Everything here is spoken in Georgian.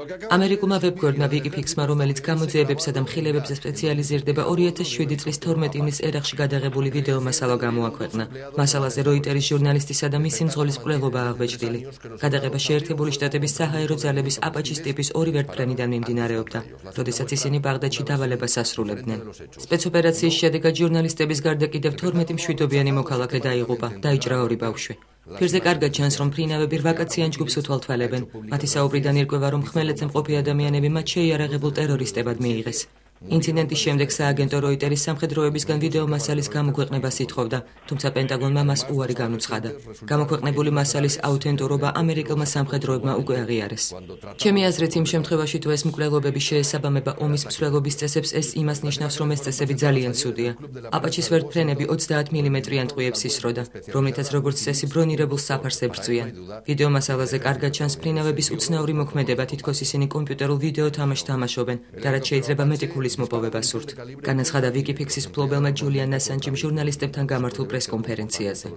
ამერიკულმა ვებგვერდმა Wikipedia-მა, რომელიც გამოძიებებსა და მხილებებზე სპეციალიზირდება, 2007 წლის 12 ივნისს ერაყში გადაღებული ვიდეო მასალა გამოაქვეყნა. მასალაზე როიტერის ჟურნალისტისა და მისი მძღოლის მკვლელობა აღბეჭდილი. გადაღება შეერთებული შტატების საჰაერო ძალების აპაჩის ტიპის ორი ვერტმფრენიდან მიმდინარეობდა, როდესაც ისინი ბაღდადში დავალებას ასრულებდნენ. სპეცოპერაციის შედეგად ჟურნალისტების გარდა კიდევ 12 მშვიდობიანი მოქალაქე დაიღუპა, დაიჭრა 2 ბავშვი. Ფირზე კარგად ჩანს, რომ ფრინავები ვაკაციან ჯგუფს უთვალთვალებენ. მათი საუბრიდან ირკვევა, რომ ხმელეთზე მყოფი ადამიანები მათ შეიარაღებულ ტერორისტებად მიიღეს. ინციდენტის შემდეგ სააგენტო როიტერის სამხედროებისგან ვიდეო მასალის გამოქვეყნებას ითხოვდა, თუმცა პენტაგონმა მას უარი განუცხადა. გამოქვეყნებული მასალის აუთენტურობა ამერიკელმა სამხედროებმა უკვე აღიარეს. ჩემი აზრით, იმ შემთხვევაში თუ ეს მკვლელობები შეესაბამება ომის მსვლელობის წესებს, ეს იმას ნიშნავს, რომ ეს წესები ძალიან ცუდია. აპაჩის ვერტმფრენები 30 მმ-იან ტყვიებს ისროდა, რომლითაც როგორც წესი ბრონირებულ საფარს ებრძვიან. ვიდეო მასალაზე კარგად ჩანს ფრინავების უცნაური მოქმედება, თითქოს ისინი კომპიუტერულ ვიდეო თამაშს თამაშობენ და რაც შეიძლება მეტი მოპოვება სურთ. განაცხადა Wikipedia-ის მფლობელმა ჯულიან ასანჯიმ ჟურნალისტებთან გამართულ პრესკონფერენციაზე.